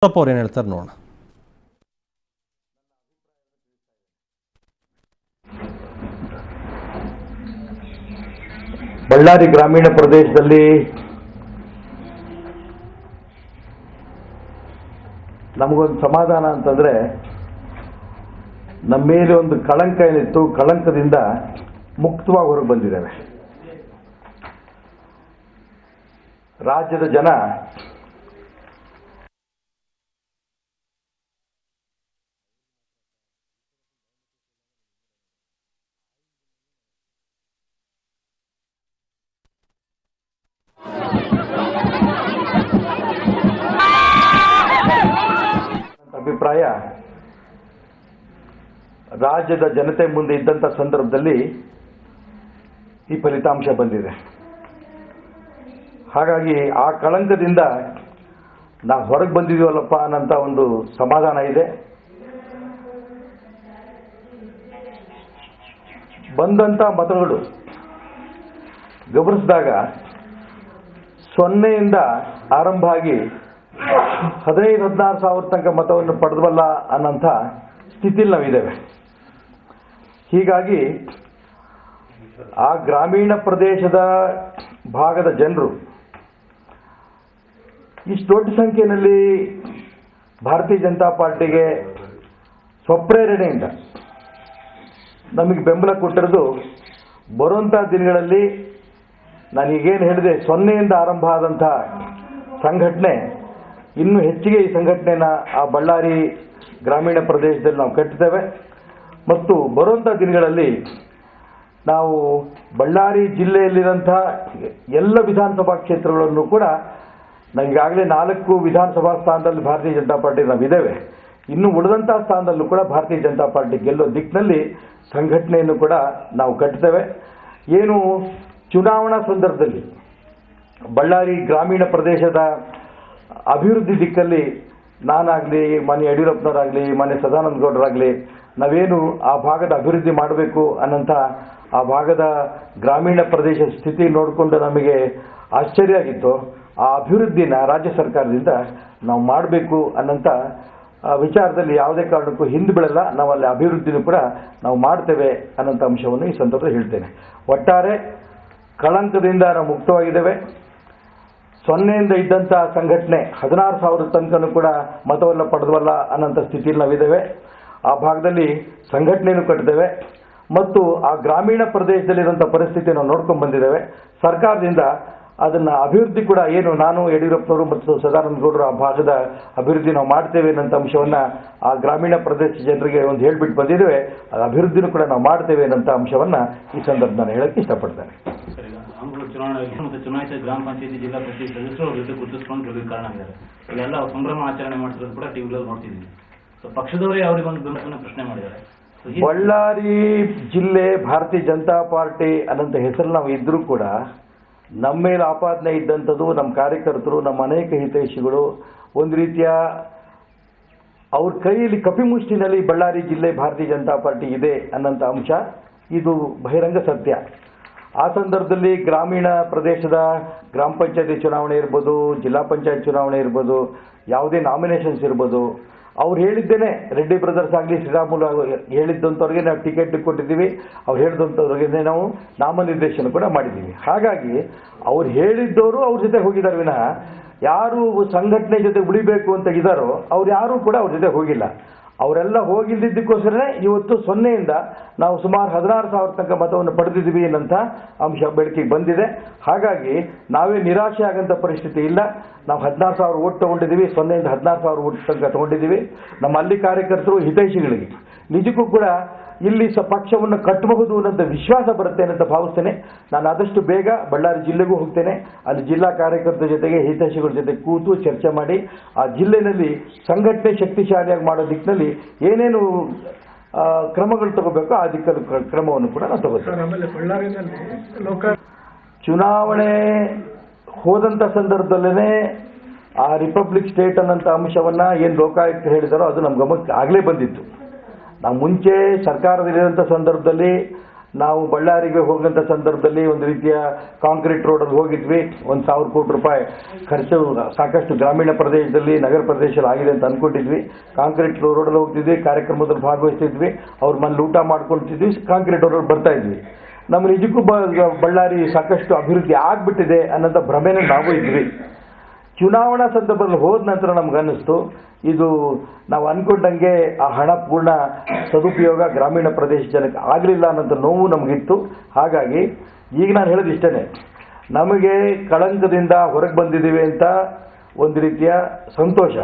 ಅವ್ರು ಏನು ಹೇಳ್ತಾರೆ ನೋಡೋಣ. ಬಳ್ಳಾರಿ ಗ್ರಾಮೀಣ ಪ್ರದೇಶದಲ್ಲಿ ನಮಗೊಂದು ಸಮಾಧಾನ ಅಂತಂದ್ರೆ ನಮ್ಮ ಮೇಲೆ ಒಂದು ಕಳಂಕ ಏನಿತ್ತು, ಕಳಂಕದಿಂದ ಮುಕ್ತವಾಗಿ ಹೊರಗೆ ಬಂದಿದ್ದೇವೆ. ರಾಜ್ಯದ ಜನ ಅಭಿಪ್ರಾಯ ರಾಜ್ಯದ ಜನತೆ ಮುಂದೆ ಇದ್ದಂಥ ಸಂದರ್ಭದಲ್ಲಿ ಈ ಫಲಿತಾಂಶ ಬಂದಿದೆ. ಹಾಗಾಗಿ ಆ ಕಳಂಕದಿಂದ ನಾವು ಹೊರಗೆ ಬಂದಿದ್ದೀವಲ್ಲಪ್ಪ ಅನ್ನೋಂಥ ಒಂದು ಸಮಾಧಾನ ಇದೆ. ಬಂದಂಥ ಮತಗಳು ಗಮನಿಸಿದಾಗ 0ಯಿಂದ ಆರಂಭ ಆಗಿ 15-16 ಸಾವಿರ ತನಕ ಮತವನ್ನು ಪಡೆದವಲ್ಲ ಅನ್ನೋಂಥ ಸ್ಥಿತಿಯಲ್ಲಿ ನಾವಿದ್ದೇವೆ. ಹೀಗಾಗಿ ಆ ಗ್ರಾಮೀಣ ಪ್ರದೇಶದ ಭಾಗದ ಜನರು ಇಷ್ಟು ದೊಡ್ಡ ಸಂಖ್ಯೆಯಲ್ಲಿ ಭಾರತೀಯ ಜನತಾ ಪಾರ್ಟಿಗೆ ಸ್ವಪ್ರೇರಣೆಯಿಂದ ನಮಗೆ ಬೆಂಬಲ ಕೊಟ್ಟಿರೋದು ಬರುವಂಥ ದಿನಗಳಲ್ಲಿ ನಾನು ಈಗೇನು ಹೇಳಿದೆ 0ಯಿಂದ ಆರಂಭ ಆದಂಥ ಸಂಘಟನೆ ಇನ್ನೂ ಹೆಚ್ಚಿಗೆ ಈ ಸಂಘಟನೆನ ಆ ಬಳ್ಳಾರಿ ಗ್ರಾಮೀಣ ಪ್ರದೇಶದಲ್ಲಿ ನಾವು ಕಟ್ಟಿದ್ದೇವೆ. ಮತ್ತು ಬರುವಂಥ ದಿನಗಳಲ್ಲಿ ನಾವು ಬಳ್ಳಾರಿ ಜಿಲ್ಲೆಯಲ್ಲಿರೋಂಥ ಎಲ್ಲ ವಿಧಾನಸಭಾ ಕ್ಷೇತ್ರಗಳನ್ನು ಕೂಡ ನಾವು ಈಗಾಗಲೇ 4 ವಿಧಾನಸಭಾ ಸ್ಥಾನದಲ್ಲಿ ಭಾರತೀಯ ಜನತಾ ಪಾರ್ಟಿ ನಾವಿದ್ದೇವೆ. ಇನ್ನು ಉಳಿದಂಥ ಸ್ಥಾನದಲ್ಲೂ ಕೂಡ ಭಾರತೀಯ ಜನತಾ ಪಾರ್ಟಿ ಗೆಲ್ಲೋ ದಿಕ್ಕಿನಲ್ಲಿ ಸಂಘಟನೆಯನ್ನು ಕೂಡ ನಾವು ಕಟ್ತೇವೆ. ಏನು ಚುನಾವಣಾ ಸಂದರ್ಭದಲ್ಲಿ ಬಳ್ಳಾರಿ ಗ್ರಾಮೀಣ ಪ್ರದೇಶದ ಅಭಿವೃದ್ಧಿ ದಿಕ್ಕಲ್ಲಿ ನಾನಾಗಲಿ, ಮಾನ್ಯ ಯಡಿಯೂರಪ್ಪನವರಾಗಲಿ, ಮಾನ್ಯ ಸದಾನಂದ ಗೌಡರಾಗಲಿ ನಾವೇನು ಆ ಭಾಗದ ಅಭಿವೃದ್ಧಿ ಮಾಡಬೇಕು ಅನ್ನೋಂಥ ಆ ಭಾಗದ ಗ್ರಾಮೀಣ ಪ್ರದೇಶ ಸ್ಥಿತಿ ನೋಡಿಕೊಂಡು ನಮಗೆ ಆಶ್ಚರ್ಯ ಆಗಿತ್ತು. ಆ ಅಭಿವೃದ್ಧಿನ ರಾಜ್ಯ ಸರ್ಕಾರದಿಂದ ನಾವು ಮಾಡಬೇಕು ಅನ್ನೋಂಥ ವಿಚಾರದಲ್ಲಿ ಯಾವುದೇ ಕಾರಣಕ್ಕೂ ಹಿಂದೆ ಬೀಳಲ್ಲ. ನಾವು ಅಲ್ಲಿ ಅಭಿವೃದ್ಧಿನೂ ಕೂಡ ನಾವು ಮಾಡ್ತೇವೆ ಅನ್ನೋಂಥ ಅಂಶವನ್ನು ಈ ಸಂದರ್ಭದಲ್ಲಿ ಹೇಳ್ತೇನೆ. ಒಟ್ಟಾರೆ ಕಳಂಕದಿಂದ ನಾವು ಮುಕ್ತವಾಗಿದ್ದೇವೆ. 0ಯಿಂದ ಇದ್ದಂಥ ಸಂಘಟನೆ 16 ಸಾವಿರ ತನಕನೂ ಕೂಡ ಮತವನ್ನು ಪಡೆದವಲ್ಲ ಅನ್ನೋಂಥ ಸ್ಥಿತಿಯಲ್ಲಿ ನಾವಿದ್ದೇವೆ. ಆ ಭಾಗದಲ್ಲಿ ಸಂಘಟನೆಯನ್ನು ಕಟ್ಟಿದ್ದೇವೆ ಮತ್ತು ಆ ಗ್ರಾಮೀಣ ಪ್ರದೇಶದಲ್ಲಿರುವಂಥ ಪರಿಸ್ಥಿತಿ ನಾವು ನೋಡ್ಕೊಂಡು ಬಂದಿದ್ದೇವೆ. ಸರ್ಕಾರದಿಂದ ಅದನ್ನು ಅಭಿವೃದ್ಧಿ ಕೂಡ ಏನು ನಾನು ಯಡಿಯೂರಪ್ಪನವರು ಮತ್ತು ಸದಾನಂದ ಗೌಡರು ಆ ಭಾಗದ ಅಭಿವೃದ್ಧಿ ನಾವು ಮಾಡ್ತೇವೆ ಅನ್ನೋಂಥ ಅಂಶವನ್ನು ಆ ಗ್ರಾಮೀಣ ಪ್ರದೇಶ ಜನರಿಗೆ ಒಂದು ಹೇಳ್ಬಿಟ್ಟು ಬಂದಿದ್ದೇವೆ. ಅದು ಅಭಿವೃದ್ಧಿನೂ ಕೂಡ ನಾವು ಮಾಡ್ತೇವೆ ಅನ್ನೋಂಥ ಅಂಶವನ್ನು ಈ ಸಂದರ್ಭ ನಾನು ಹೇಳಕ್ಕೆ ಇಷ್ಟಪಡ್ತೇನೆ. ಚುನಾಯಿತ ಗ್ರಾಮ ಪಂಚಾಯತಿ ಜಿಲ್ಲಾ ಪರಿಷತ್ ಸದಸ್ಯರು ಅವ್ರ ಜೊತೆ ಗುರುತಿಸ್ಕೊಂಡು ಗೆಲ್ಲುವ ಕಾರಣ ಆಗಿದ್ದಾರೆ. ಇಲ್ಲೆಲ್ಲ ಸಂಭ್ರಮ ಆಚರಣೆ ಮಾಡ್ತಿರೋದು ಕೂಡ ಟಿವಿಗಳಲ್ಲಿ ನೋಡ್ತಿದ್ದೀವಿ. ಸೊ ಪಕ್ಷದವರೇ ಅವರಿಗೆ ಒಂದು ಬೆಂಬಲ ಪ್ರಶ್ನೆ ಮಾಡಿದ್ದಾರೆ. ಬಳ್ಳಾರಿ ಜಿಲ್ಲೆ ಭಾರತೀಯ ಜನತಾ ಪಾರ್ಟಿ ಅನ್ನೋಂಥ ಹೆಸರು ನಾವು ಇದ್ರೂ ಕೂಡ ನಮ್ಮ ಮೇಲೆ ಆಪಾದನೆ ಇದ್ದಂಥದ್ದು ನಮ್ಮ ಕಾರ್ಯಕರ್ತರು, ನಮ್ಮ ಅನೇಕ ಹಿತೈಷಿಗಳು ಒಂದು ರೀತಿಯ ಅವ್ರ ಕೈಯಲ್ಲಿ ಕಪಿಮುಷ್ಟಿನಲ್ಲಿ ಬಳ್ಳಾರಿ ಜಿಲ್ಲೆ ಭಾರತೀಯ ಜನತಾ ಪಾರ್ಟಿ ಇದೆ ಅನ್ನೋಂಥ ಅಂಶ ಇದು ಬಹಿರಂಗ ಸತ್ಯ. ಆ ಸಂದರ್ಭದಲ್ಲಿ ಗ್ರಾಮೀಣ ಪ್ರದೇಶದ ಗ್ರಾಮ ಪಂಚಾಯತಿ ಚುನಾವಣೆ ಇರ್ಬೋದು, ಜಿಲ್ಲಾ ಪಂಚಾಯತ್ ಚುನಾವಣೆ ಇರ್ಬೋದು, ಯಾವುದೇ ನಾಮಿನೇಷನ್ಸ್ ಇರ್ಬೋದು, ಅವ್ರು ಹೇಳಿದ್ದೇನೆ ರೆಡ್ಡಿ ಬ್ರದರ್ಸ್ ಆಗಲಿ ಶ್ರೀರಾಮುಲು ಹೇಳಿದ್ದಂಥವ್ರಿಗೆ ನಾವು ಟಿಕೆಟ್ ಕೊಟ್ಟಿದ್ದೀವಿ, ಅವ್ರು ಹೇಳಿದಂಥವ್ರಿಗೆ ನಾವು ನಾಮನಿರ್ದೇಶನ ಕೂಡ ಮಾಡಿದ್ದೀವಿ. ಹಾಗಾಗಿ ಅವ್ರು ಹೇಳಿದ್ದವರು ಅವ್ರ ಜೊತೆ ಹೋಗಿದ್ದಾರೆ ವಿನಃ ಯಾರು ಸಂಘಟನೆ ಜೊತೆ ಉಳಿಬೇಕು ಅಂತ ಇದ್ದಾರೋ ಅವ್ರು ಯಾರೂ ಕೂಡ ಅವ್ರ ಜೊತೆ ಹೋಗಿಲ್ಲ. ಅವರೆಲ್ಲ ಹೋಗಿದ್ದಕ್ಕೋಸ್ಕರನೇ ಇವತ್ತು 0ಯಿಂದ ನಾವು ಸುಮಾರು 16 ಸಾವಿರ ತನಕ ಮತವನ್ನು ಪಡೆದಿದ್ದೀವಿ ಅನ್ನೋಂಥ ಅಂಶ ಬೆಳಕಿಗೆ ಬಂದಿದೆ. ಹಾಗಾಗಿ ನಾವೇ ನಿರಾಶೆ ಆಗಂಥ ಪರಿಸ್ಥಿತಿ ಇಲ್ಲ. ನಾವು 16 ಸಾವಿರ ಓಟ್ ತೊಗೊಂಡಿದ್ದೀವಿ, 0ಯಿಂದ 16 ಸಾವಿರ ಓಟ್ ತನಕ ತೊಗೊಂಡಿದ್ದೀವಿ. ನಮ್ಮ ಅಲ್ಲಿ ಕಾರ್ಯಕರ್ತರು ಹಿತೈಷಿಗಳಿಗೆ ನಿಜಕ್ಕೂ ಕೂಡ ಇಲ್ಲಿ ಪಕ್ಷವನ್ನು ಕಟ್ಟಬಹುದು ಅನ್ನೋಂಥ ವಿಶ್ವಾಸ ಬರುತ್ತೆ ಅಂತ ಭಾವಿಸ್ತೇನೆ. ನಾನು ಆದಷ್ಟು ಬೇಗ ಬಳ್ಳಾರಿ ಜಿಲ್ಲೆಗೂ ಹೋಗ್ತೇನೆ. ಅಲ್ಲಿ ಜಿಲ್ಲಾ ಕಾರ್ಯಕರ್ತರ ಜೊತೆಗೆ ಹಿತೈಷಿಗಳ ಜೊತೆ ಕೂತು ಚರ್ಚೆ ಮಾಡಿ ಆ ಜಿಲ್ಲೆಯಲ್ಲಿ ಸಂಘಟನೆ ಶಕ್ತಿಶಾಲಿಯಾಗಿ ಮಾಡೋ ದಿಕ್ಕಿನಲ್ಲಿ ಏನೇನು ಕ್ರಮಗಳು ತಗೋಬೇಕು ಆ ದಿಕ್ಕಲ್ಲಿ ಕ್ರಮವನ್ನು ಕೂಡ ನಾವು ತಗೋತೇವೆ. ಚುನಾವಣೆ ಹೋದಂಥ ಸಂದರ್ಭದಲ್ಲೇ ಆ ರಿಪಬ್ಲಿಕ್ ಸ್ಟೇಟ್ ಅನ್ನೋಂಥ ಅಂಶವನ್ನು ಏನು ಲೋಕಾಯುಕ್ತ ಹೇಳಿದಾರೋ ಅದು ನಮ್ಮ ಗಮನಕ್ಕೆ ಆಗಲೇ ಬಂದಿತ್ತು. ನಾವು ಮುಂಚೆ ಸರ್ಕಾರದಲ್ಲಿರೋಂಥ ಸಂದರ್ಭದಲ್ಲಿ ನಾವು ಬಳ್ಳಾರಿಗೆ ಹೋಗುವಂಥ ಸಂದರ್ಭದಲ್ಲಿ ಒಂದು ರೀತಿಯ ಕಾಂಕ್ರೀಟ್ ರೋಡಲ್ಲಿ ಹೋಗಿದ್ವಿ. 1,000 ಕೋಟಿ ರೂಪಾಯಿ ಖರ್ಚು ಸಾಕಷ್ಟು ಗ್ರಾಮೀಣ ಪ್ರದೇಶದಲ್ಲಿ, ನಗರ ಪ್ರದೇಶದಲ್ಲಿ ಆಗಿದೆ ಅಂತ ಅಂದ್ಕೊಂಡಿದ್ವಿ. ಕಾಂಕ್ರೀಟ್ ರೋಡಲ್ಲಿ ಹೋಗ್ತಿದ್ವಿ, ಕಾರ್ಯಕ್ರಮದಲ್ಲಿ ಭಾಗವಹಿಸ್ತಿದ್ವಿ, ಅವ್ರ ಮನೇಲಿ ಊಟ ಮಾಡ್ಕೊಳ್ತಿದ್ವಿ, ಕಾಂಕ್ರೀಟ್ ರೋಡಲ್ಲಿ ಬರ್ತಾ ಇದ್ವಿ. ನಮ್ಮ ನಿಜಕ್ಕೂ ಬಳ್ಳಾರಿ ಸಾಕಷ್ಟು ಅಭಿವೃದ್ಧಿ ಆಗಿಬಿಟ್ಟಿದೆ ಅನ್ನೋಂಥ ಭ್ರಮೆನ ನಾವು ಇದ್ವಿ. ಚುನಾವಣಾ ಸಂದರ್ಭದಲ್ಲಿ ಹೋದ ನಂತರ ನಮ್ಗನ್ನಿಸ್ತು ಇದು ನಾವು ಅಂದ್ಕೊಂಡಂಗೆ ಆ ಹಣ ಪೂರ್ಣ ಸದುಪಯೋಗ ಗ್ರಾಮೀಣ ಪ್ರದೇಶ ಜನಕ್ಕೆ ಆಗಲಿಲ್ಲ ಅನ್ನೋಂಥ ನೋವು ನಮಗಿತ್ತು. ಹಾಗಾಗಿ ಈಗ ನಾನು ಹೇಳೋದು ಇಷ್ಟೇ, ನಮಗೆ ಕಳಂಕದಿಂದ ಹೊರಗೆ ಬಂದಿದ್ದೀವಿ ಅಂತ ಒಂದು ರೀತಿಯ ಸಂತೋಷ.